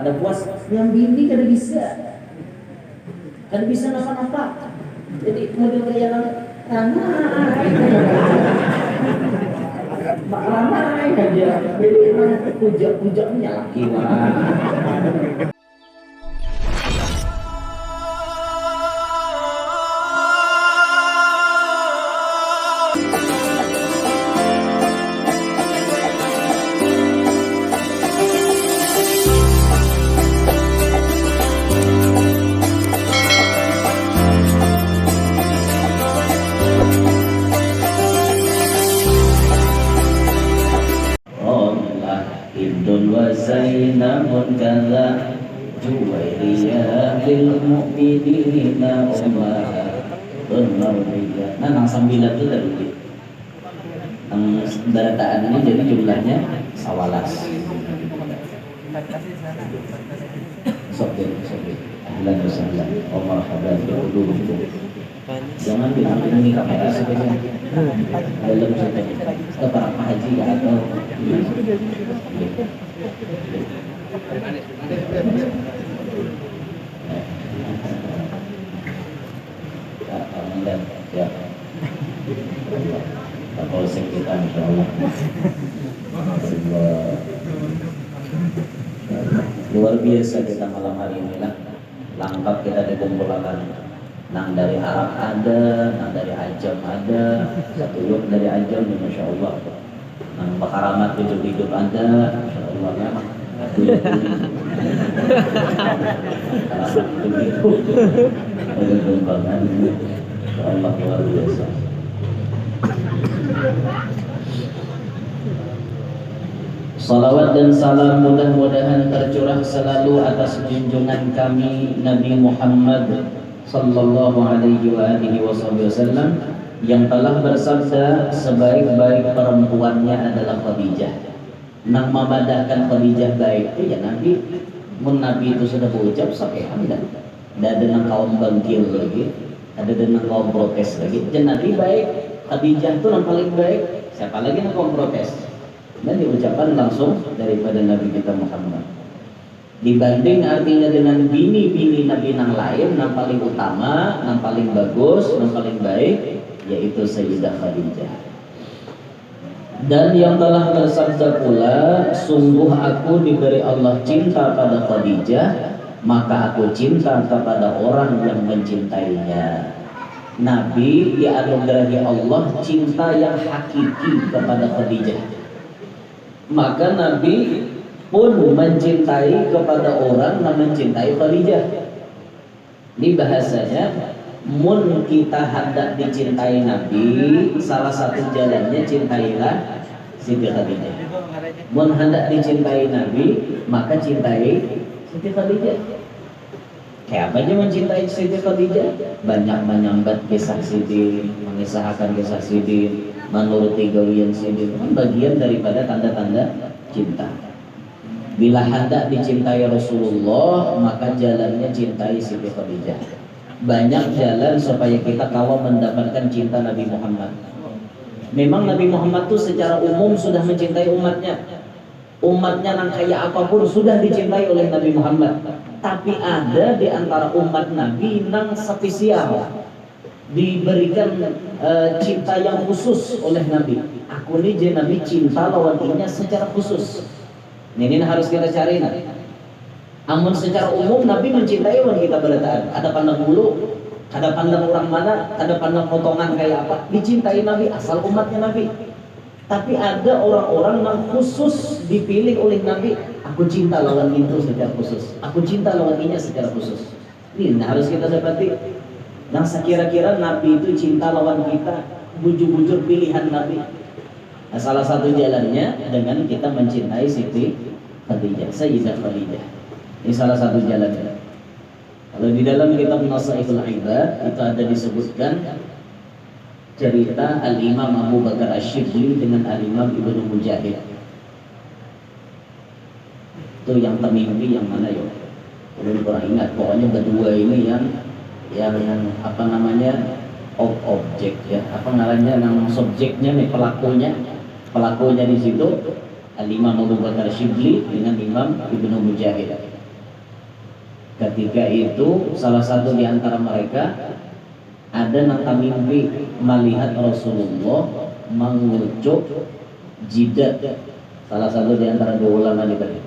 kada puas, yang bini kada bisa napa-napa. Jadi model kayak ramai aja. Jadi emang puja-pujanya laki lah. Zainabun kaza Juwairiyah lil mu'minina ummah nang sambilan itu tadi nang dataan ini jadi jumlahnya sawalas sobat ahlan wa sahlan wa marhaban bi'ulumikum. Jangan bilang ini kamera saja dalam ke para haji atau ya polsek kita insyaallah luar biasa kita malam hari ini lah lengkap kita dikumpulkan nang dari Arab ada, nang dari Ajam ada, satu yuk dari Ajam ya Masya Allah, nang Bakaramat hidup ada, Masya Allah ya Bakaramat hidup ada kembangan, Masya Allah luar biasa. Salawat dan salam mudah-mudahan tercurah selalu atas junjungan kami Nabi Muhammad sallallahu alaihi wa alihi wasallam yang telah bersabda sebaik-baik perempuannya adalah Khadijah. Nang memadahkan Khadijah baik itu ya Nabi. Mun Nabi itu sudah berucap sampai hamdan. Ada dengan kaum bangkil lagi, ada dengan kaum protes lagi. Dan Nabi baik, Khadijah itu yang paling baik. Siapa lagi yang kaum protes? Dan diucapkan langsung daripada Nabi kita Muhammad. Dibanding artinya dengan bini-bini Nabi yang lain, yang paling utama, yang paling bagus, yang paling baik, yaitu Sayyidah Khadijah. Dan yang telah bersabda pula, sungguh aku diberi Allah cinta pada Khadijah, maka aku cinta kepada orang yang mencintainya. Nabi dianugerahi Allah cinta yang hakiki kepada Khadijah. Maka Nabi pun mencintai kepada orang yang mencintai Khadijah. Ini bahasanya, mun kita hendak dicintai Nabi, salah satu jalannya cintailah Siti Khadijah. Mun hendak dicintai Nabi, maka cintai Siti Khadijah. Kayak apa aja mencintai Siti Khadijah? Banyak menyambat kisah Siti, mengisahkan kisah Siti, menuruti gawian Siti. Itu kan bagian daripada tanda-tanda cinta. Bila hendak dicintai Rasulullah, maka jalannya cintai Siti Khadijah. Banyak jalan supaya kita kalau mendapatkan cinta Nabi Muhammad. Memang Nabi Muhammad itu secara umum sudah mencintai umatnya. Umatnya nang kayak apapun sudah dicintai oleh Nabi Muhammad. Tapi ada di antara umat Nabi nang spesial, diberikan cinta yang khusus oleh Nabi. Aku ini je Nabi cinta lawannya secara khusus. Ini harus kita cari. Amun secara umum Nabi mencintai orang kita berataan. Ada pandang bulu, ada pandang orang mana, ada pandang potongan kayak apa, dicintai Nabi asal umatnya Nabi. Tapi ada orang-orang yang khusus dipilih oleh Nabi. Aku cinta lawan itu secara khusus. Aku cinta lawan ini secara khusus. Ini harus kita dapati. Yang sekira-kira Nabi itu cinta lawan kita, bujur-bujur pilihan Nabi. Nah, salah satu jalannya dengan kita mencintai Siti Khadijah, Sayyidah Khadijah. Ini salah satu jalannya. Kalau di dalam kitab Nasaihul Ibad itu ada disebutkan cerita Al-Imam Abu Bakar Asy-Syibli dengan Al-Imam Ibnu Mujahid. Itu yang termimpi yang mana ya? Belum pernah ingat. Pokoknya berdua ini yang apa namanya objek ya, apa namanya yang subjeknya nih, pelakunya di situ Al-Imam Abu Bakar Asy-Syibli dengan Imam Ibnu Mujahid. Ketika itu salah satu di antara mereka ada nata mimpi melihat Rasulullah mengucuk jidat salah satu di antara dua ulama di tadi.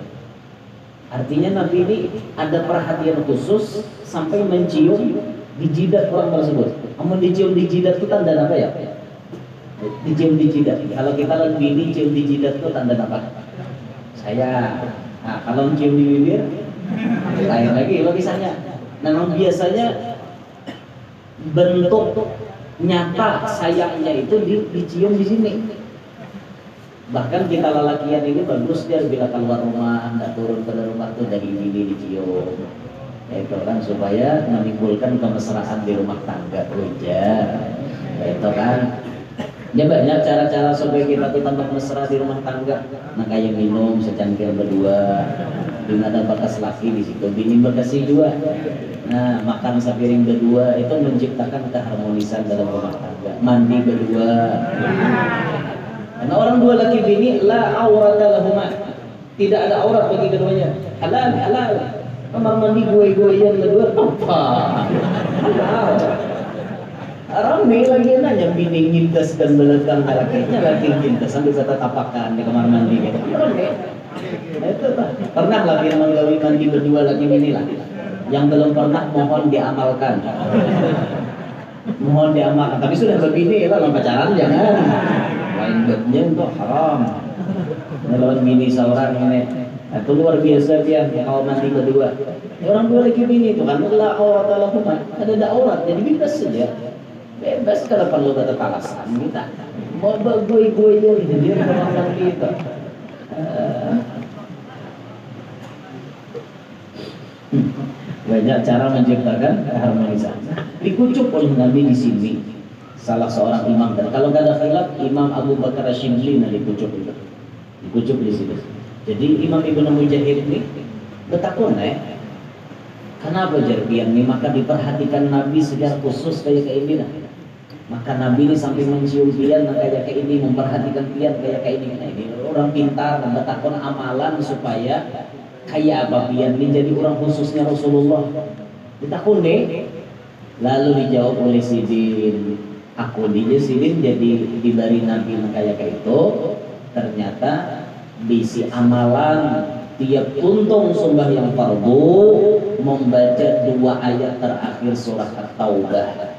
Artinya Nabi ini ada perhatian khusus sampai mencium di jidat orang tersebut. Kamu dicium di jidat itu tanda apa ya? Dicium di jidat. Kalau kita lihat bini cium di jidat itu tanda apa? Saya. Nah, kalau cium di bibir, lain lagi lukisannya. Memang biasanya bentuk nyata sayangnya itu dicium di sini. Bahkan kita lelakian ini bagus dia bila keluar rumah, tidak turun ke rumah tuh dari bini dicium. Itu kan supaya menimbulkan kemesraan di rumah tangga aja. Itu kan. Ya banyak cara-cara supaya kita tuh tambah mesra di rumah tangga. Nah kayak minum secangkir berdua, dengan ada bakas laki di situ, bini berkasih juga. Nah makan sepiring berdua itu menciptakan keharmonisan dalam rumah tangga. Mandi berdua. Karena orang dua laki bini la aurata lahuma, tidak ada aurat bagi keduanya. Halal halal. Kamar mandi gue-goean berdua apa? Halal. Rame lagi nanya bini nyintas dan belakang lakinya lagi nyintas sambil kata tapakan di kamar mandi gitu. Rame. Itu pernah lagi menggawi mandi berdua lagi bini lah. Yang belum pernah mohon diamalkan. Mohon diamalkan. Tapi sudah berbini lah pacaran jangan. Lain bednya untuk haram. Melawan bini seorang ini. Itu luar biasa dia kalau mandi berdua. Orang dua lagi bini itu kan la aurat lahum. Ada aurat jadi bebas saja. Bebas kalau perlu kata alasan kita mau gue aja gitu dia orang kita banyak cara menciptakan keharmonisan. Dikucuk oleh Nabi di sini salah seorang imam, dan kalau nggak ada khilaf Imam Abu Bakar Asy'ibli dikucuk itu, dikucuk di sini. Jadi Imam Ibnu Mujahid ini betakun kenapa jarbian ini, maka diperhatikan Nabi secara khusus kayak ini lah. Maka Nabi ini sampai mencium pian kayak ini, memperhatikan pian kayak ini. Nah, ini orang pintar membetakkan amalan supaya kayak apa pian ini jadi orang khususnya Rasulullah. Ditakun deh. Lalu dijawab oleh Sidin, aku dia Sidin jadi diberi Nabi kayak itu. Ternyata bisi amalan tiap untung sembahyang fardu membaca 2 ayat terakhir surah At-Taubah.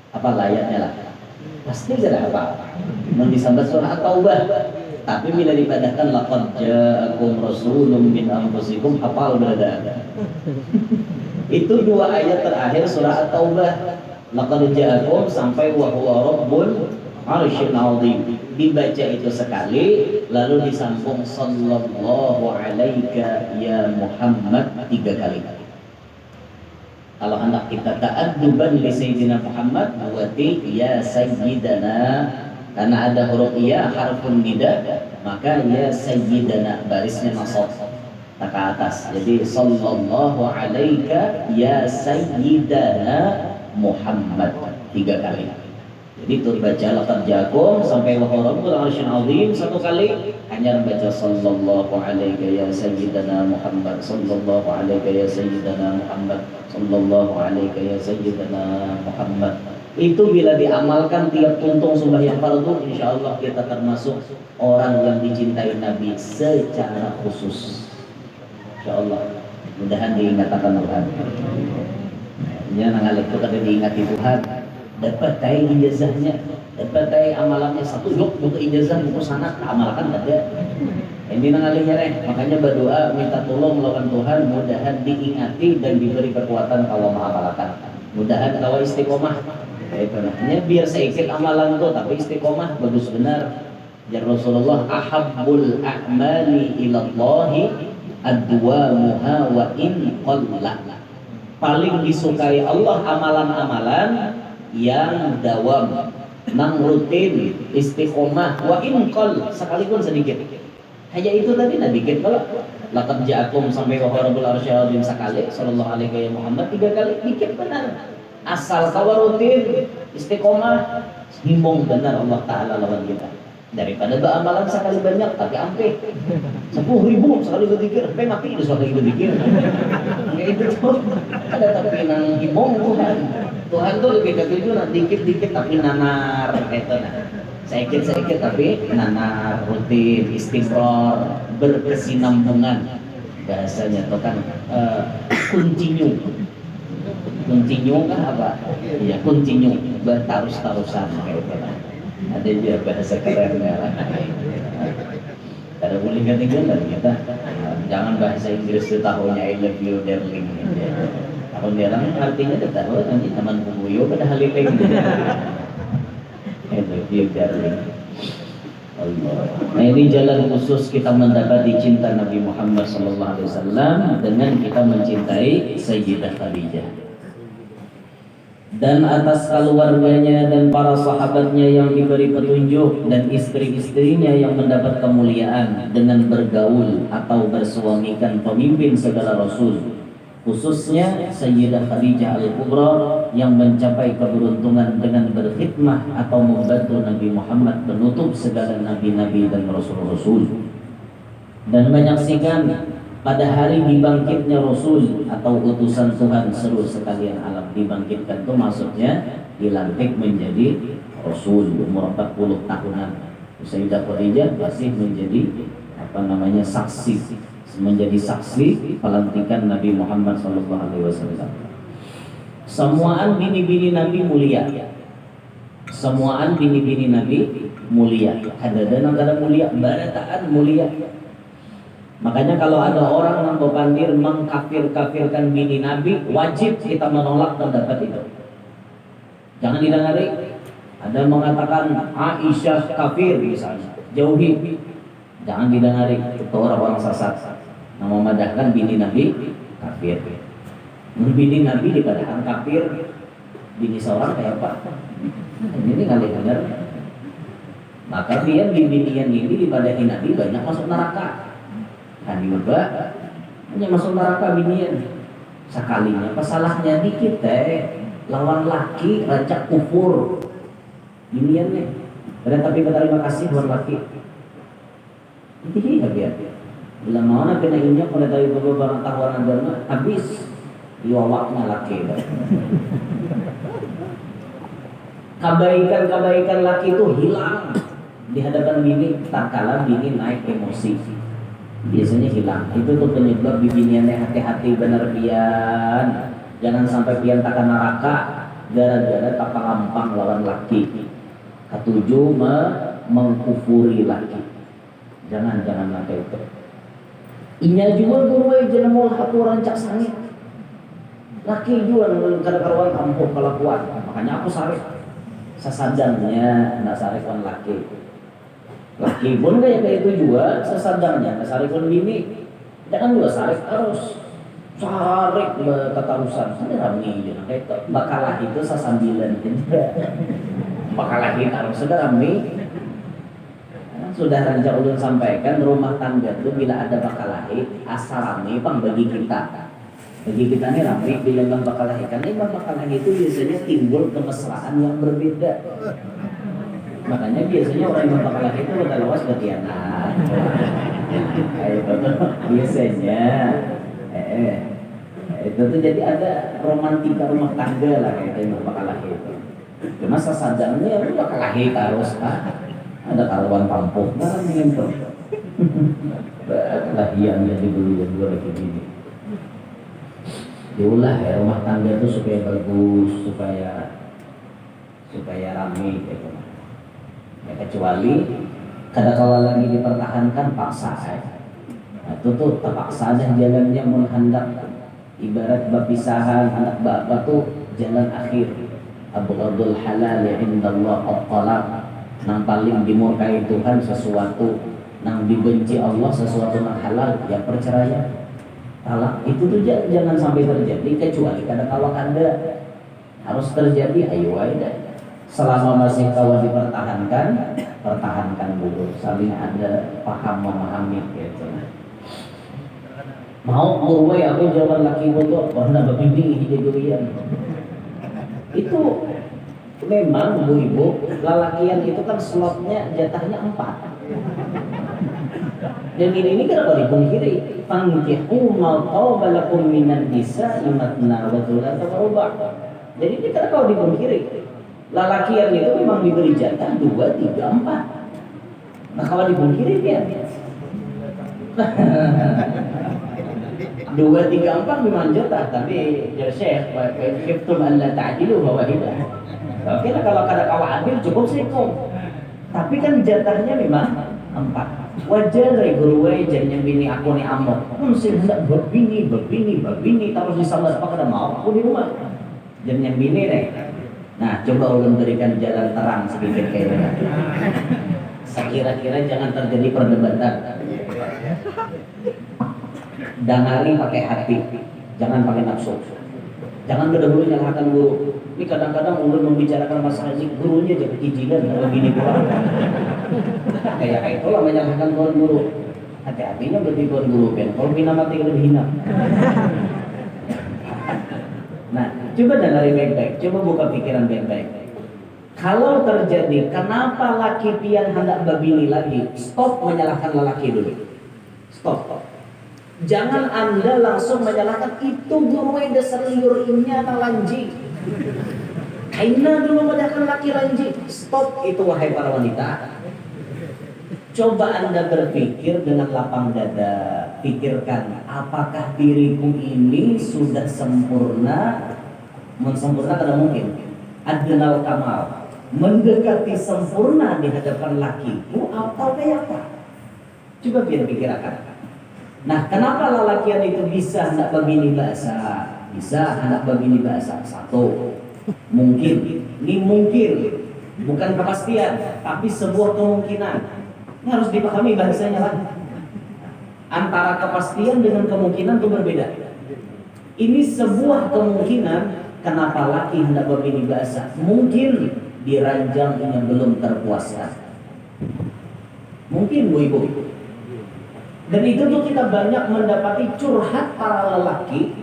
Apa layaknya lah? Pasti tidak ada apa-apa. Mau disambat surah At-Taubah. Tapi bila dibadakan laqad ja'akum rasulun min anfusikum, apa udah ada? Itu 2 ayat terakhir surah At-Taubah. Laqad ja'akum sampai wa huwa rabbul arsyil azim. Dibaca itu sekali, lalu disambung sallallahu alaika ya Muhammad 3 kali. Kalau anak kita ta'adduban li Sayyidina Muhammad berarti ya Sayyidana, karena ada huruf ya harfun nida, maka ya Sayyidana barisnya nasab tak ke atas. Jadi sallallahu alaika ya Sayyidana Muhammad 3 kali. Jadi itu dibaca laqad ja'akum sampai wa rabbul arsyil azim 1 kali, hanya membaca sallallahu alaika ya sayyidana Muhammad, sallallahu alaika ya sayyidana Muhammad, sallallahu alaika ya sayyidana Muhammad. Itu bila diamalkan tiap tuntung sembahyang fardu, insyaallah kita termasuk orang yang dicintai Nabi secara khusus. Insyaallah. Mudahan diingatkan Tuhan. Ya nangalek itu kada diingati Tuhan. Dapat tahu ijazahnya, dapat tahu amalannya satu yuk buka ijazah buku sanad amalkan ada. Ini nangalihnya makanya berdoa minta tolong melawan Tuhan, mudahan diingati dan diberi kekuatan kalau mengamalkan. Mudahan kalau istiqomah. Itu namanya biar sedikit amalan tuh tapi istiqomah bagus benar. Ya Rasulullah ahabbul a'mali ilallahi adwamuha wa in qalla. Paling disukai Allah amalan-amalan yang dawam, nang rutin, istiqomah, wa in qall sekalipun sedikit. Hanya itu tadi nah dikit kalau laqad ja'akum sampai wa rabbul arsyil azim sekali, sallallahu alaihi wa Muhammad 3 kali dikit benar. Asal kawa rutin, istiqomah, himbong benar Allah Taala lawan kita. Daripada amalan sekali banyak tapi ampe 10.000 sekali berzikir, sampai mati itu sekali berzikir. Ya itu tuh ada tapi nang imong Tuhan. Tuhan tuh lebih ke tujuh nah, dikit-dikit tapi nanar itu nah. Sedikit-sedikit tapi nanar, rutin, istighfar, berkesinambungan. Bahasanya tuh kan continue. Continue kan apa? Ya continue, bertarus-tarusan kayak itu nah. Ada juga bahasa kerennya lah. Ada boleh ganti-ganti kita. Jangan bahasa Inggris itu tahunya I love you darling. Tahun darling artinya tahu nanti teman bubuyo pada haliling. I love you darling. Allah. Nah ini jalan khusus kita mendapati cinta Nabi Muhammad SAW dengan kita mencintai Sayyidah Khadijah. Dan atas keluarganya dan para sahabatnya yang diberi petunjuk dan istri-istrinya yang mendapat kemuliaan dengan bergaul atau bersuamikan pemimpin segala rasul, khususnya Sayyidah Khadijah Al-Kubra yang mencapai keberuntungan dengan berkhidmah atau membantu Nabi Muhammad menutup segala nabi-nabi dan rasul-rasul, dan menyaksikan pada hari dibangkitnya Rasul atau utusan Tuhan seluruh sekalian alam. Dibangkitkan itu maksudnya dilantik menjadi Rasul umur 40 tahunan. Sayyidah Khadijah masih menjadi saksi, menjadi saksi pelantikan Nabi Muhammad SAW. Semuaan bini-bini Nabi mulia. Semuaan bini-bini Nabi mulia. Kadang-kadang mulia, barataan mulia. Makanya kalau ada orang yang berpandir mengkafir-kafirkan bini Nabi, wajib kita menolak pendapat itu. Jangan didengari. Ada mengatakan Aisyah kafir misalnya, jauhi. Jangan didengari. Itu orang-orang sesat. Nah, memadahkan bini Nabi kafir. Bini Nabi dikatakan kafir, bini seorang kayak apa? Ini kali benar. Maka dia bini-binian ini dipadahi Nabi banyak masuk neraka. Kan juga hanya masuk neraka binian sekalinya pasalahnya dikit lawan laki rancak kufur binian nih dan tapi berterima kasih buat laki ini ya biar bila mau nak kena injak pada dari beberapa tahuan agama habis diwawaknya laki kebaikan laki itu hilang di hadapan bini tak kala bini naik emosi biasanya hilang. Itu tuh penyebab bibiniannya hati-hati bener pian. Jangan sampai pian takkan neraka gara-gara tak gampang lawan laki. Ketujuh mengkufuri laki. Jangan laki itu. Inya juga guru jangan mau hatu rancak sangit. Laki juga kada-karuan kampung kalau kuat. Makanya aku sarif. Sesadannya nak sarifan laki. Laki pun kayak itu juga sesadarnya sarif pun bini jangan juga sarif harus sarif ketarusan ada rami gitu kayak bakalah itu sesambilan bakalah itu harus sudah rami sudah rancang ulun sampaikan rumah tangga itu bila ada bakalahi asal rami bang bagi kita nih rami bila bang bakalahi karena bang bakalahi itu biasanya timbul kemesraan yang berbeda. Makanya biasanya orang yang bakal laki itu udah lawas berkhianat. Biasanya itu tuh jadi ada romantika rumah tangga lah kayak yang bakal laki itu. Cuma sesadarnya lu bakal laki harus ada karuan pampuk barang gitu. Lahian jadi dulu yang dua lagi gini. Diulah ya rumah tangga itu supaya bagus, supaya ramai gitu. Ya, kecuali kadang-kadang lagi dipertahankan paksa nah, itu tuh terpaksa aja jalannya menghendak ibarat berpisahan anak bapak tuh jalan akhir abghadul halal indallah at-talaq nang paling dimurkai Tuhan sesuatu nang dibenci Allah sesuatu nang halal ya perceraian talak itu tuh jangan sampai terjadi kecuali kadang-kadang ada harus terjadi ayo aja selama masih kawan dipertahankan, pertahankan dulu, saling ada paham memahami gitu. Mau kurway aku jawaban laki bodoh, karena babibi ini jadian. Itu Memang ibu-ibu, lalakian itu kan slotnya jatahnya 4. Dan ini kenapa dipungkiri? Fankihu ma taba lakum minan nisa'i matna wa thulatha wa ruba'. Jadi ini kenapa dipungkiri? Lalakian itu memang diberi jatah 2, 3, 4. Nah kalau dipungkiri dia 2, 3, 4 memang jatah, tapi ya Syekh, khiftum an la ta'dilu fa wahidah. Oke lah, kalau kada kawa adil cukup seko. Tapi kan jatahnya memang 4. Wajar guru wajar yang bini aku nih amok. Sih hendak berbini terus disambar apa kada mau aku di rumah. Dan yang bini deh. Nah, coba ulun berikan jalan terang sedikit kayaknya. Sekira-kira jangan terjadi perdebatan. Dangari pakai hati, jangan pakai nafsu. Jangan berdahulu nyalahkan guru. Ini kadang-kadang ulun membicarakan masalah haji, gurunya jadi kijilan kalau gini pulang. Kayak itulah menyalahkan tuan guru. Hati-hatinya berarti tuan guru kan. Kalau bina mati lebih hina. Nah, coba dengerin baik-baik. Coba buka pikiran baik-baik. Kalau terjadi, kenapa laki pian hendak berbini lagi? Stop menyalahkan lelaki dulu. Stop. Jangan Anda langsung menyalahkan itu guru yang dasar liurnya atau lanji. Kaina dulu menyalahkan laki lanji. Stop itu wahai para wanita. Coba Anda berpikir dengan lapang dada. Pikirkan, apakah diriku ini sudah sempurna? Mensempurna tidak mungkin. Adnal kamal, mendekati sempurna di hadapan lakiku atau kayak apa? Coba biar pikirkan. Nah, kenapa lelakian itu bisa hendak berbini bahasa? Bisa hendak berbini bahasa. Satu, mungkin. Ini mungkin, bukan kepastian, tapi sebuah kemungkinan. Ini harus dipahami bahasanya lah. Antara kepastian dengan kemungkinan itu berbeda. Ini sebuah kemungkinan. Kenapa laki hendak berbini bahasa? Mungkin diranjangnya belum terpuaskan. Mungkin ibu. Dan itu tuh kita banyak mendapati curhat para lelaki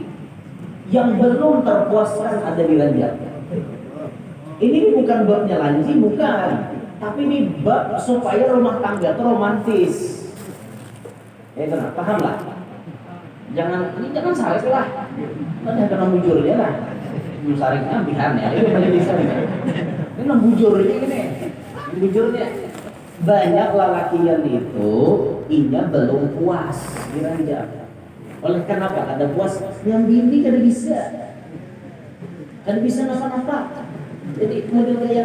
yang belum terpuaskan ada di ranjang. Ini bukan babnya lanji, bukan. Tapi ini bab supaya rumah tangga itu romantis. Paham lah? Jangan sarik lah. Jangan kena bujurnya lah. Sariknya bihan ya. Ini banyak disarik. Ini bujurnya ini. Bujurnya. Banyak lelakian itu inya belum puas diranjang. Oleh kenapa? Ada puas yang bini kada bisa napa-napa. Jadi model gaya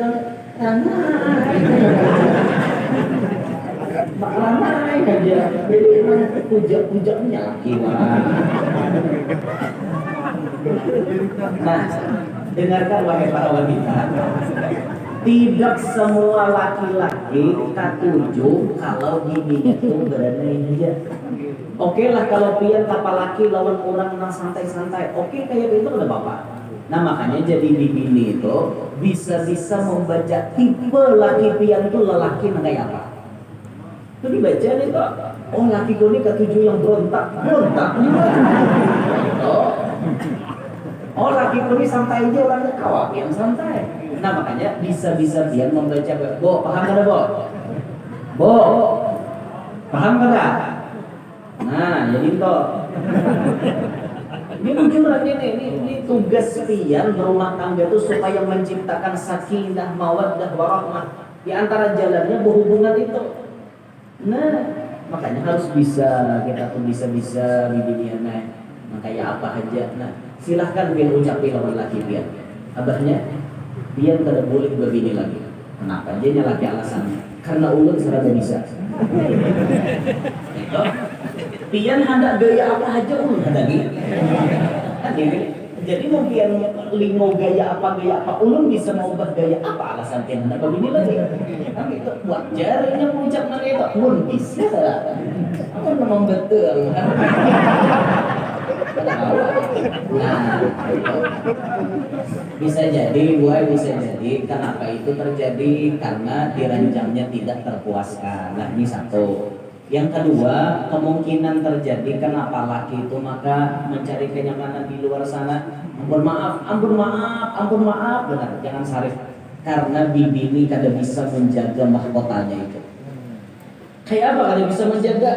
ramai aja. Jadi emang puja-pujanya laki. Nah, dengarkan wahai para wanita. Tidak semua laki-laki katuju kalau bininya itu berada aja. Oke lah kalau pian kapal laki lawan orang nang santai-santai. Oke kayak gitu udah bapak. Nah makanya jadi di bini itu bisa membaca tipe laki pian itu lelaki nang kayak apa. Itu dibaca nih kok. Oh laki gue ini katuju yang berontak. Oh laki gue ini santai aja orangnya kawak yang santai. Nah makanya bisa dia membaca. Bo, paham kada Bo? Bo, paham kada? Nah, jadi itu. Ini bujuran ini tugas pian berumah tangga itu supaya menciptakan sakinah, mawaddah, warahmah. Di antara jalannya berhubungan itu. Nah, makanya harus bisa kita tuh bisa di dunia nah kayak apa aja. Nah, silahkan pian ucapi lawan laki pian. Abahnya dia tidak boleh berbini lagi. Kenapa? Dia nyalaki alasannya. Karena ulun serada bisa. Itu. Pian hendak gaya apa aja ulun hendak. Jadi mau pian limo gaya apa ulun bisa mau bergaya apa alasan pian hendak berbini lagi. Tapi itu wajar yang mengucap mana itu ulun bisa. Apa memang betul. Nah, bisa jadi, kenapa itu terjadi? Karena dirancangnya tidak terpuaskan. Nah, ini satu. Yang kedua, kemungkinan terjadi kenapa laki itu maka mencari kenyamanan di luar sana. Ampun maaf, benar, jangan sarif. karena bibi ini kada bisa menjaga mahkotanya itu. Kayak apa kada bisa menjaga?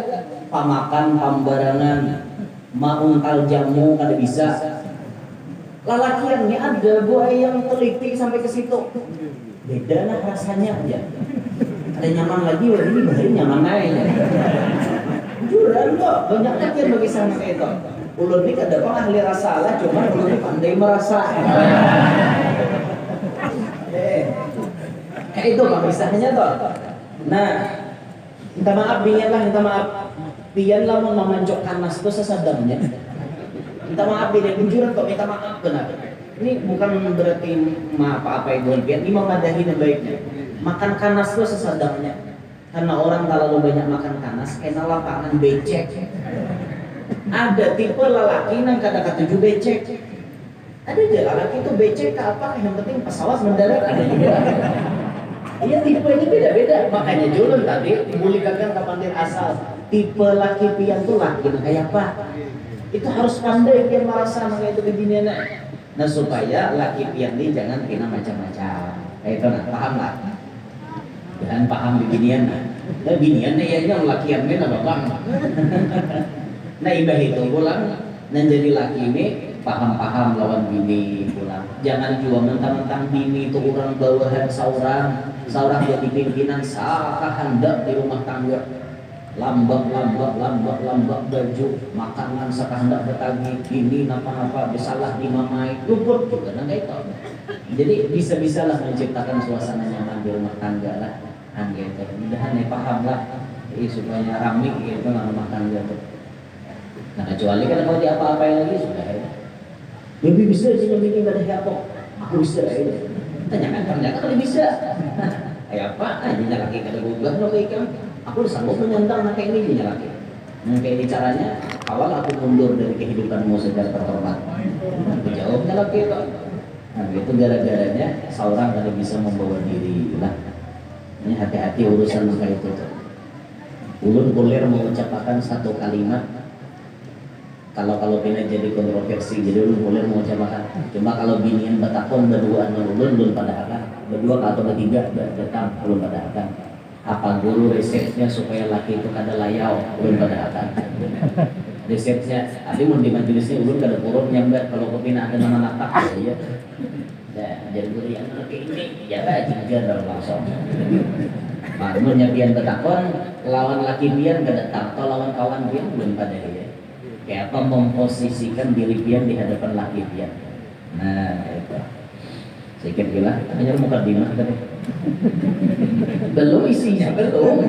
Pamakan, pambarangan, mauntal jamu kada bisa. Lalakiannya ada buaya yang teliti sampai ke situ. Beda lah rasanya aja. Ada nyaman lagi, wah ini bahaya nyaman aja. Juran kok, banyak lagi yang bagi sama kayak itu. Ulun ini kada pang ahli rasa lah, cuma ulun ini pandai merasa. Kayak itu pak kisahnya toh. Nah, minta maaf bian lah, minta maaf. Bian lah mau memancok kanas itu sesadamnya. Minta maaf bian, juran kok minta maaf benar. Ini bukan berarti apa-apa itu bian, ini memadahi yang baiknya. Makan kanas itu sesadamnya. Karena orang terlalu banyak makan kanas, kena lapangan becek. Ada tipe lelaki yang kata-kata tujuh becek. Ada aja lelaki itu becek ke apa? Yang penting pesawat mendarat ada juga. Iya tipe ini beda-beda. Makanya julun tadi memulihkan kapan asal. Tipe laki pian tuh laki kayak apa? Itu harus pandai dia merasa makanya itu beginian. Nah supaya laki pian ini jangan kena macam-macam. Kayak itu nah, paham lah. Jangan paham beginian nah. Nah beginian ya yang lakiannya apa bang? Nah ibah itu pulang dan jadi laki ini paham-paham lawan bini pulang. Jangan juga mentang-mentang bini itu orang bawahan seorang jadi pimpinan sah hendak di rumah tangga. Lambak baju makanan sekehendak bertagi ini napa-napa bersalah dimamai luput juga nah itu. Jadi bisa-bisalah menciptakan suasana nyaman di rumah tangga lah. Gitu. Mudah-mudahan paham lah. Jadi supaya ramai itu rumah tangga tuh. Nah kecuali kan kalau diapa-apain lagi sudah ya. Lebih bisa sih bikin pada siapa? Aku bisa ya. Tanyakan ternyata kalau bisa. Kayak apa? Ini laki kada gugah lo kayak kamu. Aku sanggup menyandang anak ini punya laki. Kayak ini caranya. Awal aku mundur dari kehidupanmu secara terhormat. Aku jawabnya laki itu. Nah itu gara-garanya seorang kada bisa membawa diri lah. Ini hati-hati urusan kayak itu. Ulun kuliah mengucapkan satu kalimat. Kalau pernah jadi kontroversi, jadi ulun boleh mau coba. Cuma kalau binian batakon berdua ulun pada akan berdua atau bertiga datang ulun pada akan. Apa guru resepnya supaya laki itu kada layau ulun pada akan. Resepnya, tapi mau di majelisnya ulun kada kurang nyambat kalau kepina ada nama natak ya. Nah, jadi guru yang laki ini ya juga dalam langsung. Maknun nyapian batakon lawan laki pian kada datang atau lawan kawan pian ulun pada dia. Kayak apa memposisikan diri pian di hadapan laki pian. Nah itu sedikit gila hanya mukadimah tadi belum isinya belum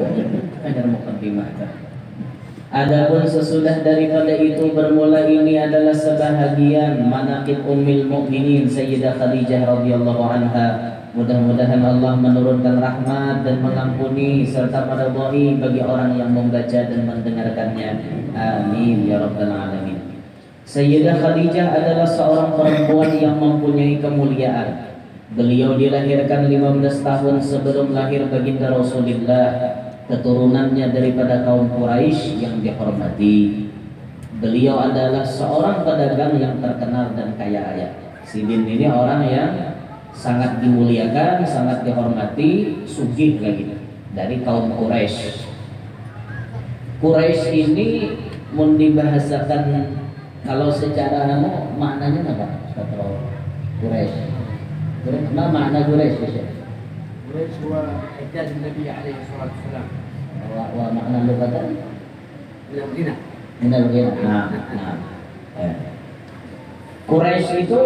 hanya mukadimah. Adapun sesudah daripada itu bermula ini adalah sebahagian manaqib ummil mukminin Sayyidah Khadijah radhiyallahu anha. Mudah-mudahan Allah menurunkan rahmat dan mengampuni serta meridhai bagi orang yang membaca dan mendengarkannya. Amin ya rabbal alamin. Sayyidah Khadijah adalah seorang perempuan yang mempunyai kemuliaan. Beliau dilahirkan 15 tahun sebelum lahir baginda Rasulullah. Keturunannya daripada kaum Quraisy yang dihormati. Beliau adalah seorang pedagang yang terkenal dan kaya raya. Sidin ini orang yang sangat dimuliakan, sangat dihormati, sugih lagi dari kaum Quraisy. Quraisy ini mun dibahasakan kalau secara maknanya apa? Kata Quraisy. Apa makna Quraisy? Quraisy huwa ajdad Nabi alaihi salatu wasalam. Wa makna lugatan? Min al-ghina. Nah. Quraisy itu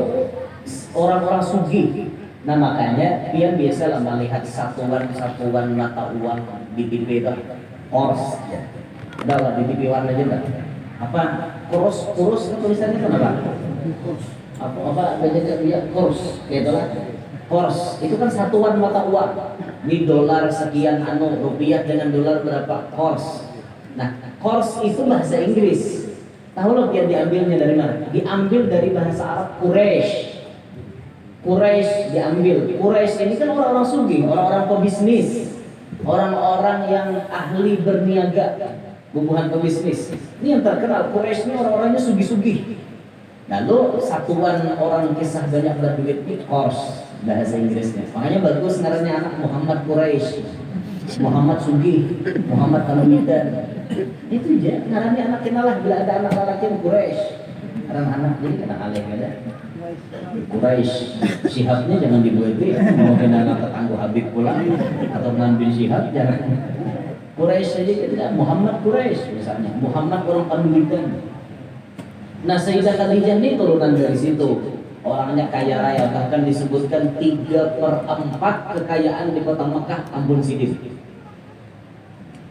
orang-orang sugih. Nah makanya dia biasa melihat satuan mata uang di TV itu kors ya. Udah lah di TV warna aja apa kurus tulisannya kenapa? Apa baca dia kurs gitu lah. Kors itu kan satuan mata uang. Ini dolar sekian rupiah dengan dolar berapa kors. Nah kors itu bahasa Inggris. Tahu loh dia diambilnya dari mana? Diambil dari bahasa Arab Quraisy. Quraisy diambil. Quraisy ini kan orang-orang sugih, orang-orang pebisnis, orang-orang yang ahli berniaga, bubuhan pebisnis. Ini yang terkenal. Quraisy ini orang-orangnya sugih-sugih. Lalu satuan orang kisah banyak berduit ini course bahasa Inggrisnya. Makanya bagus ngarannya anak Muhammad Quraisy, Muhammad Sugih, Muhammad Kanumidan. Itu aja ngarannya anak kenalah bila ada anak laki Quraisy. Anak-anak jadi kena alih ada. Quraisy, Syihabnya jangan dibuat ya. Mau kena anak tetangga Habib pulang atau ngambil Syihab jangan. Quraisy saja kita Muhammad Quraisy misalnya, Muhammad orang Kanumidan. Nah Sayyidah Khadijah ini turunan dari situ. Orangnya kaya raya, bahkan disebutkan 3/4 kekayaan di kota Mekah Ambon Sidik.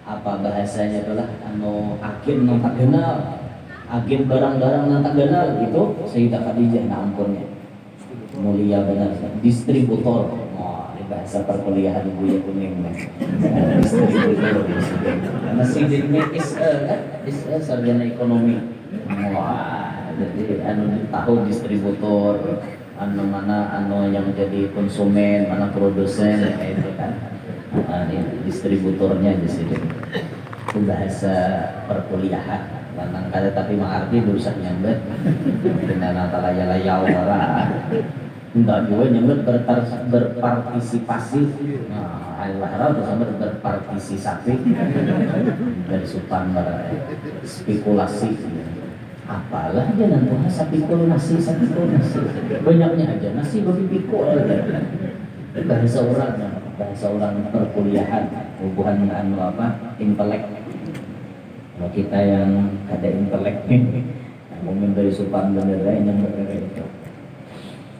Apa bahasanya adalah agen nang tak kenal, agen barang-barang nang tak kenal itu Sayyidah Khadijah, nah ampunnya. Mulia benar, distributor. Wah, ini bahasa perkuliahan Buya Kuning. Distributor. Karena Sidiknya is sarjana ekonomi. Wah, jadi tahu distributor, mana yang jadi konsumen, mana produsen, itu kan. Ini distributornya di sini. Itu bahasa perkuliahan. Lanang kada tapi mengerti berusaha nyambet dengan layau orang. Enggak juga nyambet berpartisipasi. Allah bersama berpartisipasi dari supan spekulasi. Apalah dia nanti spekulasi banyaknya aja nasi bagi pikul bahasa orang perkuliahan hubungan intelek. Kalau kita yang ada intelek mungkin dari supan bendera yang itu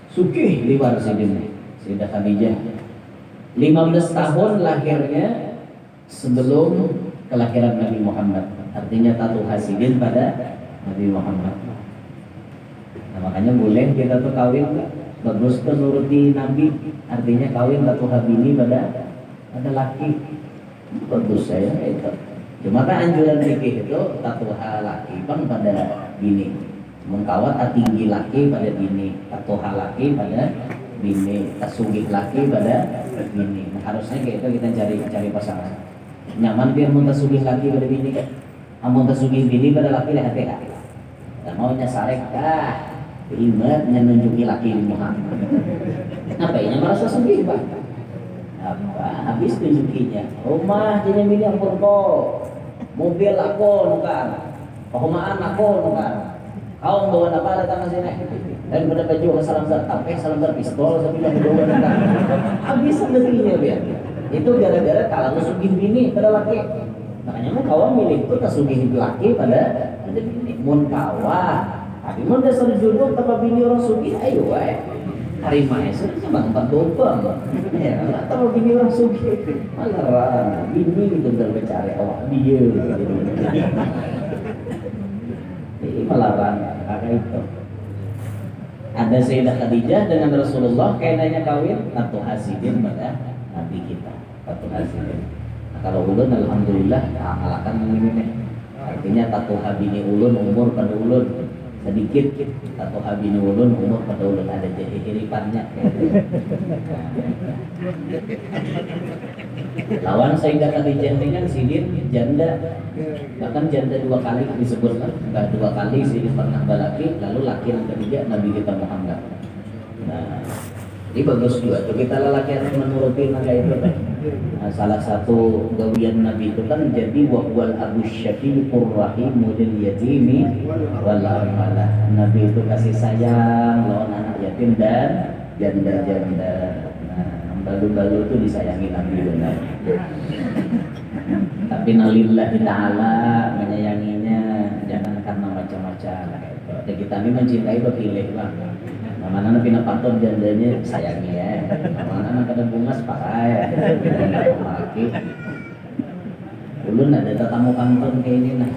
Sugih liwar sidin Sayyidah Khadijah 15 tahun lahirnya sebelum kelahiran Nabi Muhammad, artinya tatu hasidin pada Nabi Muhammad. Nah, makanya boleh kita tuh kawin bagus tuh nuruti Nabi, artinya kawin tatu habini pada laki. Bagus saya itu. Cuma kan anjuran fikih itu tatu laki bang pada bini, mengkawat tinggi laki pada bini, tatu laki pada bini, tasugih laki pada bini. Nah, harusnya kayak itu kita cari pasangan nyaman biar mun tasugih laki pada bini kan, amun tasugih bini pada laki lah hati-hati. Dan maunya sarek ingat nunjuki laki Muhammad. Apa ini merasa sugih pak? Apa habis tunjukinya rumah jenis mini ampun kok, mobil aku nukar, perumahan aku nukar. Kau bawa apa datang ke sini? Dan pada baju salam zar pistol sambil bawa datang. Habis sendirinya biar. Itu gara-gara kalau sugih bini pada laki. Makanya mau kawan milih itu tasugih laki pada bini. Mun kawan, tapi mun dasar jodoh tanpa bini orang sugih, ayo hari maesnya cuma 4 dobang. Ya, tanpa bini orang sugih, malah bini itu berbicara awak dia. Ini malah kakak itu. Ada Sayyidah Khadijah dengan Rasulullah kayaknya kawin atau hasidin pada Nabi kita atau hasidin. Nah, kalau ulun alhamdulillah amalakan ini. Artinya tatu habini ulun umur pada ulun sedikit, tatu habini ulun umur pada ulun ada jadi hiripannya. Lawan Sayyidah Khadijah dengan Sidin janda, bahkan janda 2 kali disebutkan, enggak 2 kali Sidin pernah balaki, lalu laki yang ketiga Nabi kita Muhammad. Nah, ini bagus juga tuh kita lelaki yang menuruti naga itu kan. Nah, salah satu gawian Nabi itu kan jadi wal abu syafiqur rahimul yatimi wal armalah. Nabi itu kasih sayang lawan anak yatim dan janda-janda. Balu-balu itu disayangi Nabi benar. Tapi nalillahi ta'ala menyayanginya jangan karena macam-macam. Dan kita ini mencintai berpilih lah. Mana pina patut jandanya sayangi ya. Mana kada bunga sepakai. Laki. Ulun ada tetamu kantor kayak ini nah.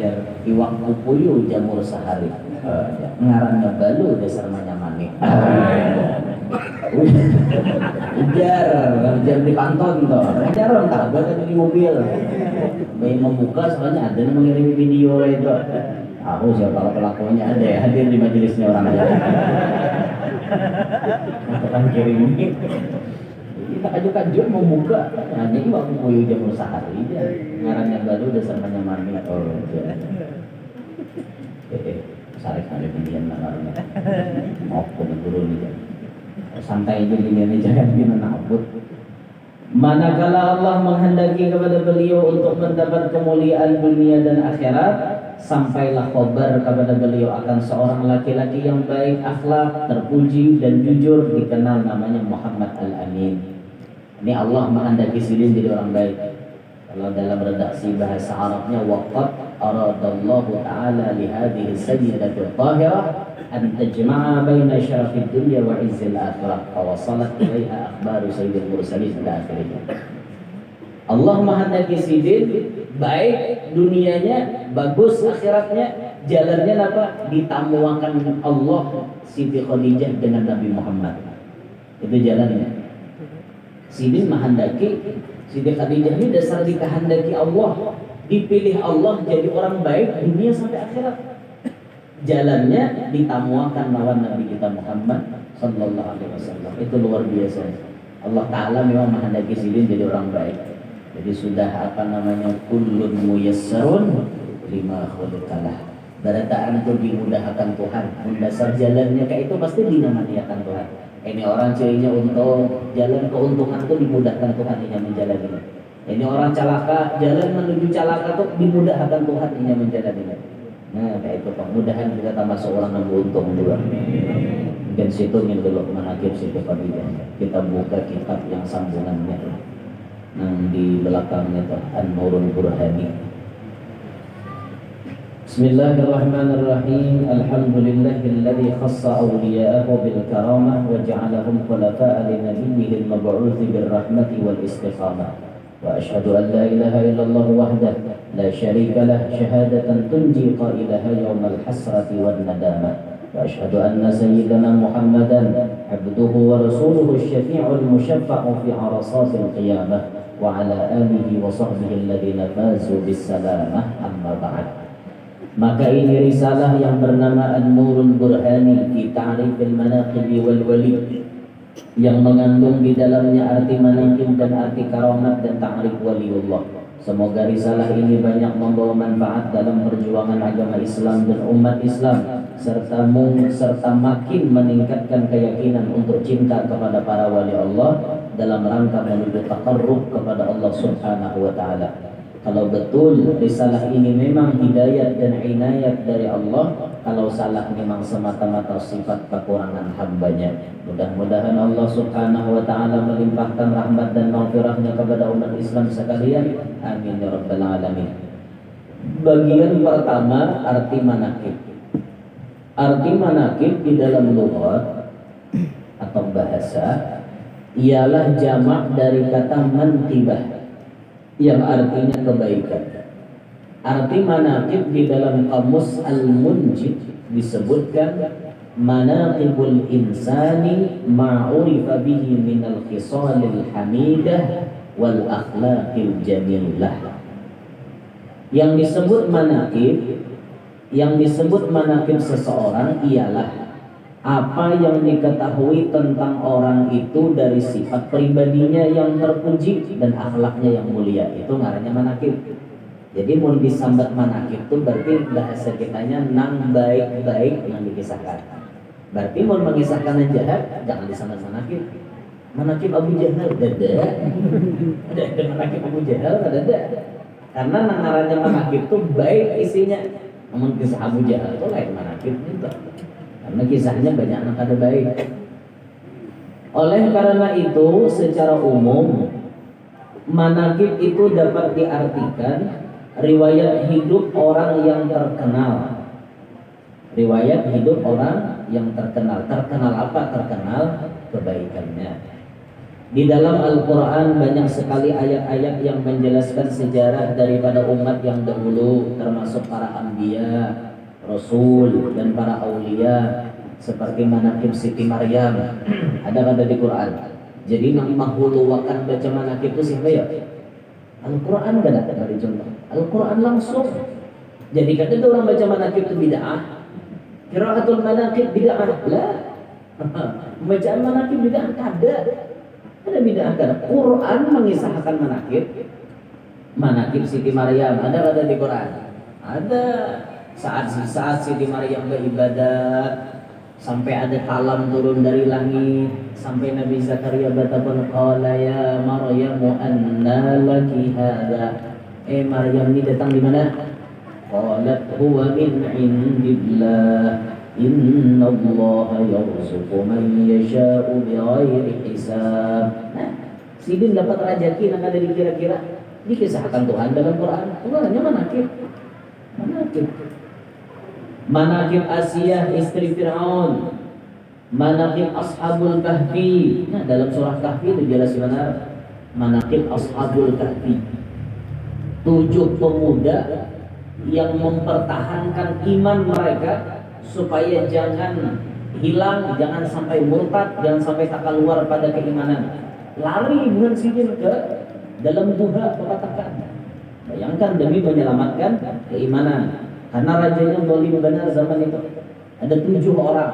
Jar iwak kupuyu jamur sehari. Ngarannya balu dasar manyamani. Ujar, jam di panton toh. Ujar orang tak ada di mobil. Bayi membuka soalnya ada yang mengirim video itu. Aku siapa kalau pelakunya ada ya hadir di majelisnya orang lain. Tukang kirim ini. Kita kaju-kaju mau buka, hanya ini waktu kuyu jamur sehari aja. Ngarannya baru dasar manyamani. Oh, sarek ada pilihan namanya. Mau ke guru nih. Santai aja ini jangan gimana abut. Manakala Allah menghendaki kepada beliau untuk mendapat kemuliaan dunia dan akhirat, sampailah khabar kepada beliau akan seorang laki-laki yang baik akhlak, terpuji dan jujur, dikenal namanya Muhammad Al-Amin. Ini Allah menghendaki Sidin jadi orang baik. Kalau dalam redaksi bahasa Arabnya, waqad aradallahu ta'ala li hadhihi sayyidati tahirah an tajma'a baina syarafid dunya wa izzil akhirah fa wasalat ilaiha akhbaru sayyidil mursalin ila akhirih. Allah menghendaki Sidin baik dunianya, bagus akhiratnya, jalannya apa? Ditamuakan Allah Siti Khadijah dengan Nabi Muhammad. Itu jalannya. Sidin menghendaki Siti Khadijah ini dasar dikehendaki Allah, dipilih Allah jadi orang baik dunia sampai akhirat. Jalannya ditamuakan lawan Nabi kita Muhammad sallallahu alaihi wasallam. Itu luar biasa. Allah Ta'ala memang menghendaki Sidin jadi orang baik. Jadi sudah kullun muyassarun lima khuliqalah. Barataan itu dimudahkan Tuhan. Mendasar jalannya kayak itu pasti dinamaniakan Tuhan. Ini orang cirinya untuk jalan keuntungan itu dimudahkan Tuhan yang menjalaninya. Ini orang celaka, jalan menuju celaka itu dimudahkan Tuhan yang menjalaninya. Nah, kayak itu kemudahan kita termasuk orang yang beruntung juga. Dan situ yang dulu menakib Siti Khadijah. Kita buka kitab yang sambungannya. Di belakangnya itu An-Nurul Burhani. Bismillahirrahmanirrahim. Alhamdulillahilladzi khassa awliya'ahu bil karamah wa ja'alahum khulafa'a li nabiyyihil mab'uuts bir rahmati wal istiqamah. Wa asyhadu an la ilaha illallah wahdahu la syarika lah syahadatan tunji qailaha yaumal hasrati wan nadamah. Wa asyhadu anna sayyidana Muhammadan abduhu wa rasuluhu asy-syafi'ul musyaffa'u fi 'arasatil qiyamah wa 'ala alihi wa sahbihi alladziina fazu bis salamah amma ba'd. Maka ini risalah yang bernama An-Nurul Burhani fi Ta'rifil Manaqib wal Wali, yang mengandung di dalamnya arti manaqib dan arti karamat dan ta'rif waliullah. Semoga risalah ini banyak membawa manfaat dalam perjuangan agama Islam dan umat Islam, serta makin meningkatkan keyakinan untuk cinta kepada para wali Allah dalam rangka menuju taqarrub kepada Allah Subhanahu wa taala. Kalau betul risalah ini memang hidayat dan inayat dari Allah, kalau salah memang semata-mata sifat kekurangan hambanya. Mudah-mudahan Allah Subhanahu wa ta'ala melimpahkan rahmat dan maghfirahnya kepada umat Islam sekalian. Amin ya rabbal alamin. Bagian pertama, arti manaqib. Arti manaqib di dalam lughat atau bahasa ialah jamak dari kata mantibah, yang artinya kebaikan. Arti manaqib di dalam kamus Al-Munjid disebutkan manaqibul insani ma'urifa bihi minal khisalil hamidah wal akhlaqil jamilah. Yang disebut manaqib seseorang ialah apa yang diketahui tentang orang itu dari sifat pribadinya yang terpuji dan akhlaknya yang mulia. Itu ngarannya manaqib. Jadi mau disambat manaqib itu berarti bahasa kitanya nang baik-baik yang dikisahkan. Berarti mau mengisahkan yang jahat jangan disambat manaqib. Manaqib Abu Jahal ada manaqib Abu Jahal ada. Karena ngarannya manaqib itu baik isinya. Namun kisah Abu Jahal itu lain manaqib juga. Karena kisahnya banyak anak ada baik. Oleh karena itu secara umum manaqib itu dapat diartikan riwayat hidup orang yang terkenal. Riwayat hidup orang yang terkenal. Terkenal apa? Terkenal kebaikannya. Di dalam Al-Quran banyak sekali ayat-ayat yang menjelaskan sejarah daripada umat yang dahulu, termasuk para anbiya, Rasul dan para aulia, seperti manaqib Siti Maryam. Ada di Quran. Jadi yang mahuluwakan baca manaqib itu siapa ya? Al-Quran kan ada dari contoh. Al-Quran langsung. Jadi kata orang baca manaqib itu bid'ah. Qiraatul manaqib bid'ah. Lah. Bacaan manaqib bid'ah ada bid'ah kan. Quran mengisahkan manaqib. Manaqib Siti Maryam ada di Quran. Ada. Saat Siti Maryam beribadat sampai ada kalam turun dari langit, sampai Nabi Zakaria berkata, qala ya Maryam anna laki hadza. Maryam ini datang di mana? Qalat huwa min indillah innallaha yarzuqu man yasha'u bighairi hisab. Nah, Sidin dapat rezeki yang ada dikira-kira dikisahkan Tuhan dalam Quran. Tuhannya manakib. Manakib Asiyah istri Fir'aun, manakib Ashabul Kahfi. Nah, dalam surah Kahfi itu jelas benar manakib Ashabul Kahfi. 7 pemuda yang mempertahankan iman mereka supaya jangan hilang, jangan sampai murtad, jangan sampai tak keluar pada keimanan. Lari bulan Sidin ke dalam duha katakan. Bayangkan demi menyelamatkan keimanan. Karena rajanya zalim benar zaman itu. Ada 7 orang.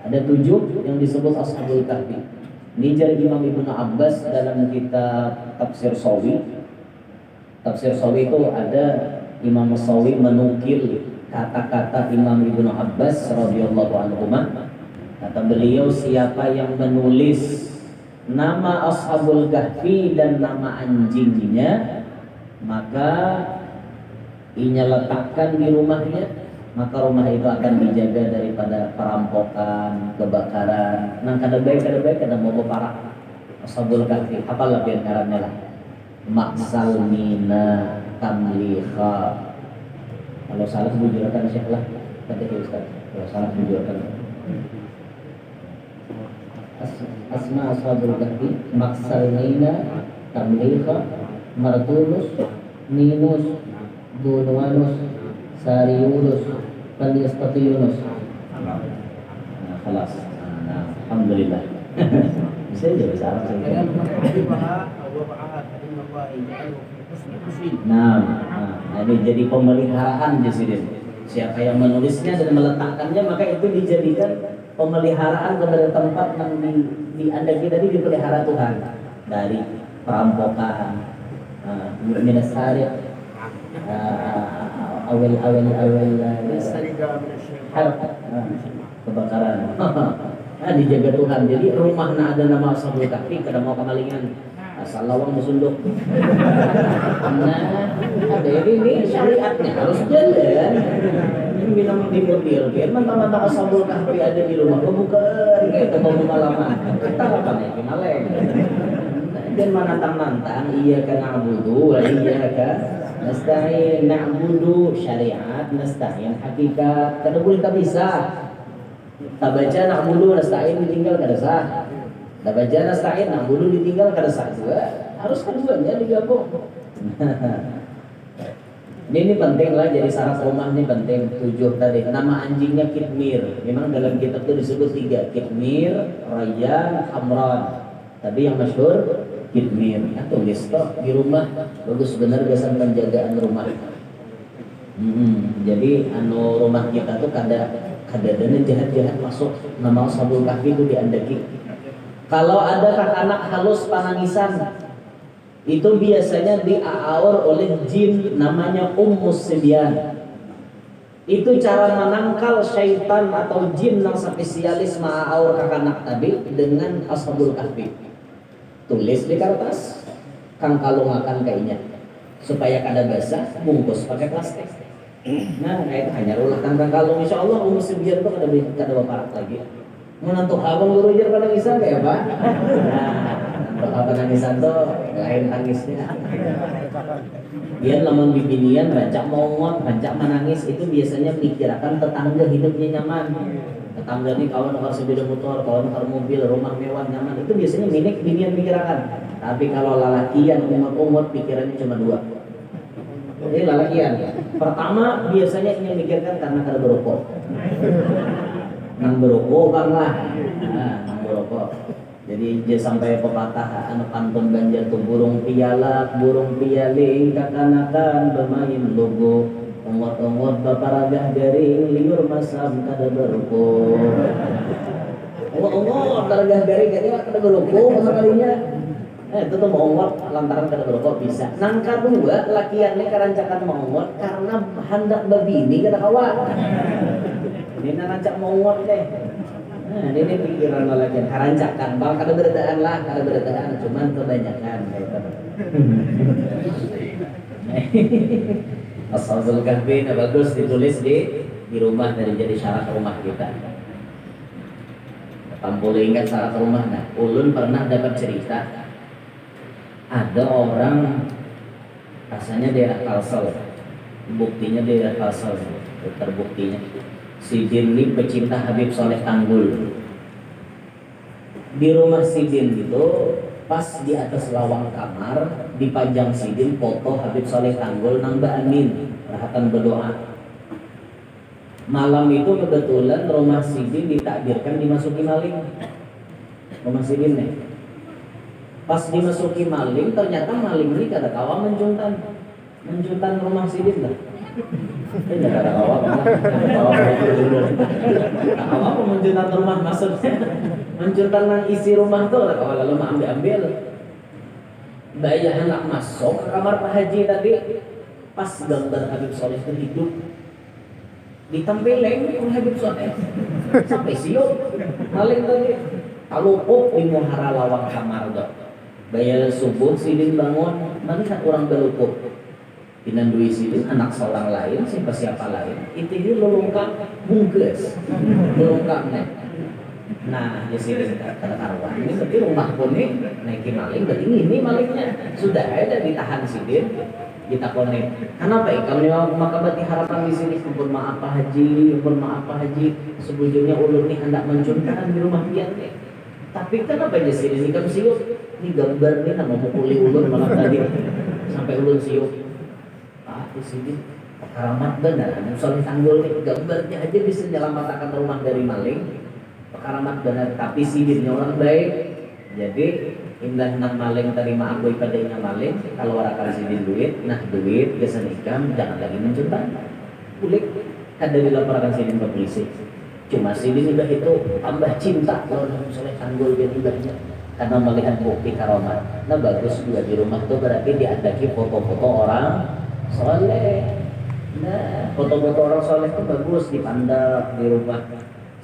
Ada 7 yang disebut Ashabul Kahfi. Ini dari Imam Ibnu Abbas dalam kitab Tafsir Sawi. Tafsir Sawi itu ada Imam Sawi menukil kata-kata Imam Ibnu Abbas radhiyallahu anhu. Kata beliau, siapa yang menulis nama Ashabul Kahfi dan nama anjingnya, maka inya letakkan di rumahnya, maka rumah itu akan dijaga daripada perampokan, kebakaran. Nah, kada baik kada mau parah. Ashabul Kahfi, apalah biar ngarannya lah. Maksalmina tamliha. Kalau salah bujurkan Syekh lah. Kata Ustaz. Kalau salah bujurkan. Asma Ashabul Kahfi, Maksalmina tamliha, Martulus, Ninus, Dunwanus, Sariulus, Yunus. Nah, kelas. Nah, alhamdulillah. Bisa jadi bahasa Arab saja. Nah, ini jadi pemeliharaan di sini. Siapa yang menulisnya dan meletakkannya, maka itu dijadikan pemeliharaan kepada tempat yang di Anda kita dipelihara Tuhan dari perampokan, minas sariq, awal kebakaran. Nah, dijaga Tuhan. Jadi rumah ada nama Ashabul Kahfi, kada mau kemalingan. Asal lawang musunduk. Nah, ada ini syariatnya harus jalan. Ini minum dimodil. Mantap-mantap Ashabul Kahfi ada di rumah. Bukan kayak temu malaman. Kita apa nih maleng. Dan menantang-nantang, iya kan na'budu wa iya kan nasta'in. Na'budu syariat, nasta'in hakikat. Kada boleh tak bisa. Tak baca na'budu nasta'in ditinggal kada sah. Tak baca nasta'in na'budu ditinggal kada sah juga. Harus keduanya digabung. Ini penting lah, jadi syarat rumah ini penting. 7 tadi. Nama anjingnya Kitmir. Memang dalam kitab itu disebut 3, Kitmir, Rayyan, Amran. Tadi yang masyhur Kitmir. Tulis toh di rumah. Bagus benar biasa penjagaan rumah. Jadi rumah kita tuh kada dana jahat-jahat masuk. Nama Ashabul Kahfi itu diandaki. Kalau ada anak halus panangisan, itu biasanya diaur oleh jin namanya Ummus Sibyan. Itu cara menangkal syaitan atau jin yang spesialis ma'aur kakanak tadi dengan Ashabul Kahfi. Tulis di kertas, kang kalung akan kayaknya supaya kada basah, bungkus pakai plastik. Nah, itu hanya ulah kang kalung, insya Allah Ummus Sibyan itu kada baparak lagi. Mau nantuk abang guru jar kada bisa kayak apa? Nah, apa nangisan tuh lain tangisnya. Dia lamun bibinian rancak mongot, rancak menangis itu biasanya pikirakan tetangga hidupnya nyaman. Tetangga nih kawan harus sepeda motor, kawan harus mobil, rumah mewah nyaman. Itu biasanya minik binian pikirakan. Tapi kalau lalakian umur pikirannya cuma 2. Jadi lalakian. Pertama biasanya ingin mikirkan karena kada berokok. Nang berokok kan lah. Nah, nang berokok. Jadi dia sampai pepatah anak pantun banjar tuh burung piala, burung pialing kakanakan bermain logo. Umur-umur baparagah garing liur masam kada berokok. Umur-umur baparagah garing kada berokok masa kalinya. Itu tuh maungot lantaran kada berokok bisa. Nang kadua lakiannya karancakan maungot karena hendak babini kada kawa. Ini narancak maungot deh. Nah, ini pikiran lakian karancakan. Bang kada beredaan lah, kada beredaan, cuman kebanyakan gitu. Ashabul Kahfi bagus ditulis di rumah dari jadi syarat rumah kita. Tampul ingat syarat rumah. Nah, ulun pernah dapat cerita ada orang asalnya daerah Kalsel, buktinya daerah Kalsel, terbuktinya si Din ini pecinta Habib Soleh Tanggul. Di rumah si Din itu pas di atas lawang kamar dipajang si Din foto Habib Soleh Tanggul nang Mbak Amin rahatan berdoa. Malam itu kebetulan rumah si Din ditakdirkan dimasuki maling. Rumah si Din nih. Pas dimasuki maling, ternyata maling ini kada kawa menjuntan rumah si Din lah. Tidak kada kawa apa menjuntan rumah maksudnya. Menjuntan nang isi rumah tuh kada kawa lalu ambil. Bayah anak masuk ke kamar Pak Haji tadi, pas gambar Habib Soleh itu hidup. Ditempeleng oleh Habib Soleh sampai siup maling tadi. Kalupuk di muhara lawang kamar tuh. Bayar subuh sidin bangun melihat orang berlupuk pinandui sidin anak seorang lain siapa lain itu dia lelungkap bungkus lelungkap nih. Nah ya sidin kata arwah ini berarti rumah pun nih naikin maling berarti ini malingnya sudah ada ditahan sidin kita konek. Kenapa kalau memang maka berarti harapan di sini pun maaf Pak Haji sebujurnya ulun nih hendak mencuntan di rumah dia nih. Tapi kenapa aja sih ini kamu siup? Ini gambar nih nama mukuli ulun malam tadi sampai ulun siup. Di sini keramat benar. Soleh Tanggul nih gambarnya aja bisa menyelamatkan rumah dari maling. Keramat benar. Tapi sidinnya orang baik. Jadi indah nak maling terima aku ibadahnya maling. Kalau orang kasih duit, nah duit biasa nikam jangan lagi mencuntan. Kulik ada dilaporkan sidin ke polisi. Cuma sidin udah itu tambah cinta kalau Soleh Tanggul dia ibadahnya karena melihat bukti karomat. Nah bagus juga di rumah tuh berarti diadaki foto-foto orang soleh. Nah foto-foto orang soleh itu bagus dipandang di rumah.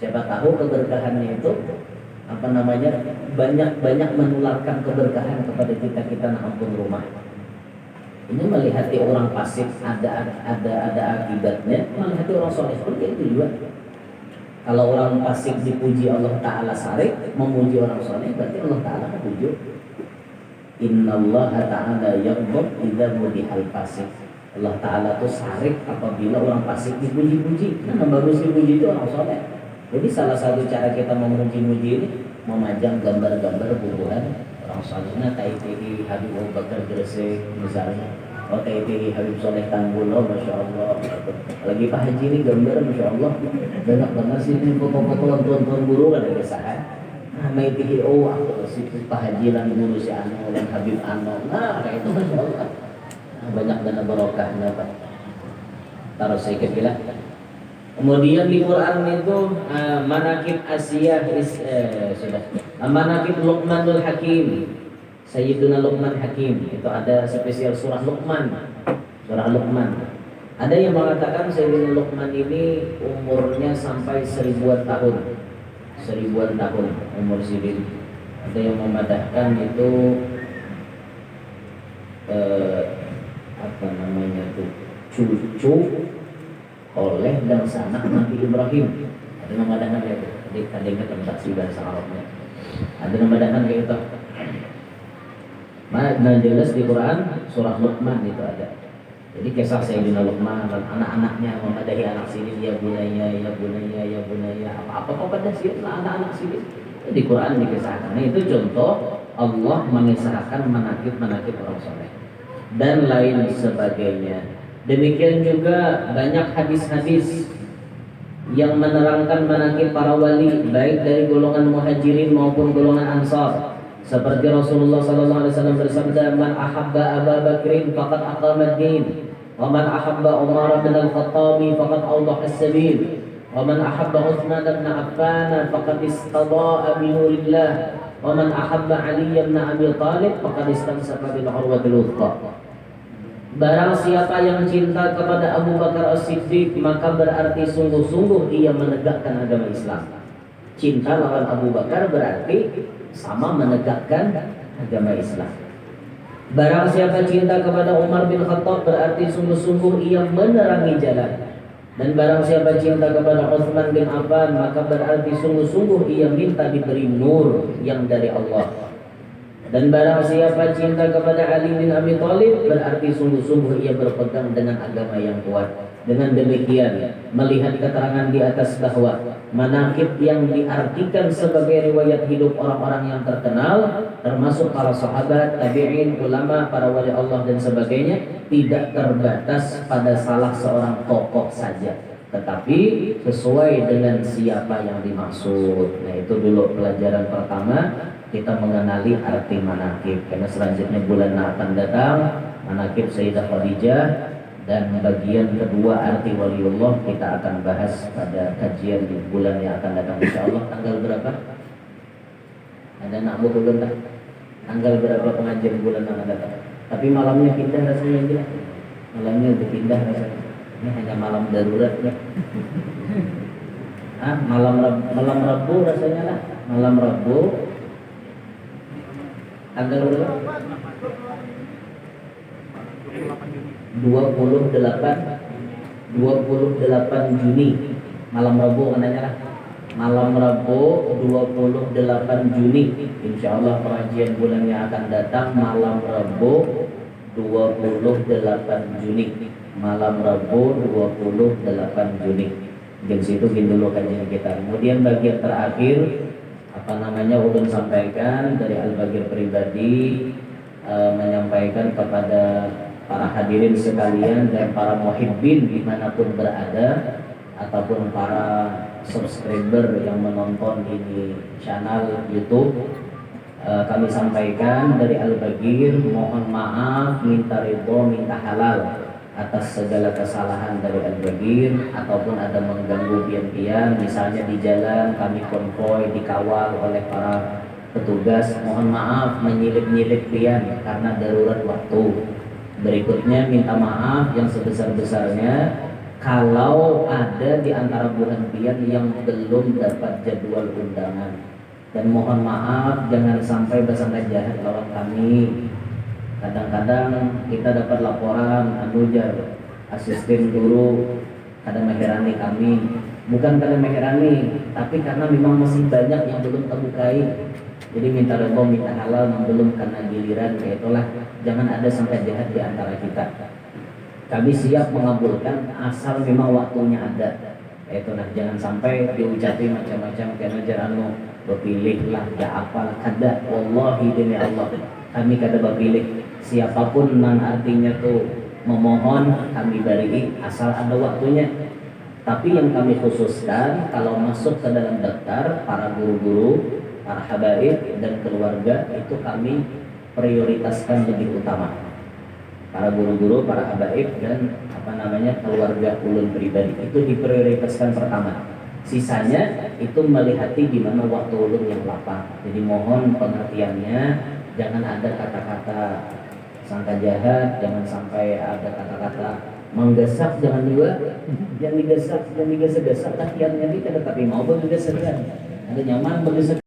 Siapa tahu keberkahannya itu banyak menularkan keberkahan kepada kita nak ampun rumah. Ini melihati orang fasik ada akibatnya, melihati orang soleh pun itu juga. Kalau orang fasik dipuji Allah Ta'ala sarik, memuji orang soleh berarti Allah Ta'ala kepuji. Innallaha ta'ala yaghdab idza mudihal fasik. Allah Ta'ala tuh sarik apabila orang fasik dipuji-puji. Nah bagus dipuji itu orang soleh. Jadi salah satu cara kita memuji-muji ini memajang gambar-gambar bubuhan orang soleh. Nah taiti Habib Abu Bakar Gresik misalnya, taiti Habib Soleh Tanggul, masya Allah. Lagi Pak Haji ini gambar, masya Allah. Banyak banget sih ini foto-foto tuan-tuan guru kan ada kesahan. Nah taiti aku si Pak Haji lan guru si Ano lan Habib Ano. Nah kayak itu masya Allah. Nah, banyak dana barokahnya Pak. Taruh saya kira. Kemudian di Quran itu manakib Asia sudah manakib Luqmanul Hakim, Sayyiduna Luqman Hakim itu ada spesial surah Luqman, surah Luqman. Ada yang mengatakan Sayyidina Luqman ini umurnya sampai 1000-an tahun umur sidin. Ada yang memadahkan itu apa namanya tuh cucu oleh dan sanak Nabi Ibrahim. Ada memadahkan kayak itu. Jadi kadangnya tempat sih bahasa Arabnya. Ada memadahkan kayak itu. Nah jelas di Quran surah Luqman itu ada. Jadi kisah Sayyidina Luqman dan anak-anaknya memadahi anak sini ya bunaya apa pada sini anak-anak sini. Di Quran dikisahkan. Nah, itu contoh Allah mengisahkan manakib orang soleh dan lain sebagainya. Demikian juga banyak hadis-hadis yang menerangkan manakib para wali baik dari golongan muhajirin maupun golongan ansar. Seperti Rasulullah SAW bersabda, "Man ahabba Abu Bakrin faqad aqama ad-din, wa man ahabba Umar bin Al-Khattab faqad awdaha as-sabil, wa man ahabba Utsman bin Affan faqad istada'a bi nurillah, Wa man ahabba Ali bin Abi Thalib faqad istamsaka bil urwatil wuthqa. Barang siapa yang cinta kepada Abu Bakar As-Siddiq, maka berarti sungguh-sungguh ia menegakkan agama Islam. Cinta lawan Abu Bakar berarti sama menegakkan agama Islam. Barang siapa cinta kepada Umar bin Khattab, berarti sungguh-sungguh ia menerangi jalan. Dan barang siapa cinta kepada Utsman bin Affan, maka berarti sungguh-sungguh ia minta diberi nur yang dari Allah. Dan barang siapa cinta kepada Ali bin Abi Thalib, berarti sungguh-sungguh ia berpegang dengan agama yang kuat. Dengan demikian, melihat keterangan di atas bahwa manaqib yang diartikan sebagai riwayat hidup orang-orang yang terkenal, termasuk para sahabat, tabi'in, ulama, para wali Allah dan sebagainya, tidak terbatas pada salah seorang tokoh saja, tetapi sesuai dengan siapa yang dimaksud. Nah, itu dulu pelajaran pertama, kita mengenali arti manaqib. Karena selanjutnya bulan akan datang, manaqib Sayyidah Khadijah, dan bagian kedua arti waliullah kita akan bahas pada kajian di bulan yang akan datang insyaallah. Tanggal berapa? Ada nak buku belum tak? Tanggal berapa pengajian bulan yang akan datang? Tapi malamnya pindah rasanya aja. Malamnya udah pindah rasanya. Ini hanya malam darurat ya. Malam Rabu rasanya lah. Malam Rabu. Tanggal berapa? 28 Juni malam Rabu katanya lah. Malam Rabu 28 Juni insyaallah pengajian bulan yang akan datang malam Rabu 28 Juni. Malam Rabu 28 Juni. Di situ dulu kajian kita. Kemudian bagian terakhir ulun sampaikan dari Al-Bagir pribadi, menyampaikan kepada para hadirin sekalian dan para muhibbin dimanapun berada, ataupun para subscriber yang menonton ini channel YouTube, kami sampaikan dari Al-Bagir, mohon maaf, minta ridho, minta halal atas segala kesalahan dari Al-Bagir, ataupun ada mengganggu pian-pian, misalnya di jalan kami konvoy dikawal oleh para petugas, mohon maaf menyilip-nyilip pian karena darurat waktu. Berikutnya minta maaf yang sebesar-besarnya kalau ada di antara bulan pian yang belum dapat jadwal undangan. Dan mohon maaf jangan sampai bersangka jahat lawan kami. Kadang-kadang kita dapat laporan anujar asisten guru kadang mengherani kami. Bukan karena mengherani, tapi karena memang masih banyak yang belum terbukai. Jadi minta ridho, minta halal, belum karena giliran, kayak itulah. Jangan ada sangka jahat di antara kita. Kami siap mengabulkan asal memang waktunya ada. Itu nah, jangan sampai diucapi macam-macam karena jarano berpilihlah ya apalah kada. Wallahi demi Allah, kami kada berpilih. Siapapun nan artinya tuh memohon kami beri asal ada waktunya. Tapi yang kami khususkan kalau masuk ke dalam daftar para guru-guru, para habaib dan keluarga itu kami prioritaskan lebih utama. Para guru-guru, para habaib dan keluarga ulun pribadi itu diprioritaskan pertama. Sisanya itu melihati gimana waktu ulun yang lapang. Jadi mohon pengertiannya, jangan ada kata-kata sangka jahat, jangan sampai ada kata-kata menggesak, jangan juga yang digesak, yang digesak-gesak takiannya kita, tapi mau bergesak ada nyaman bergesak.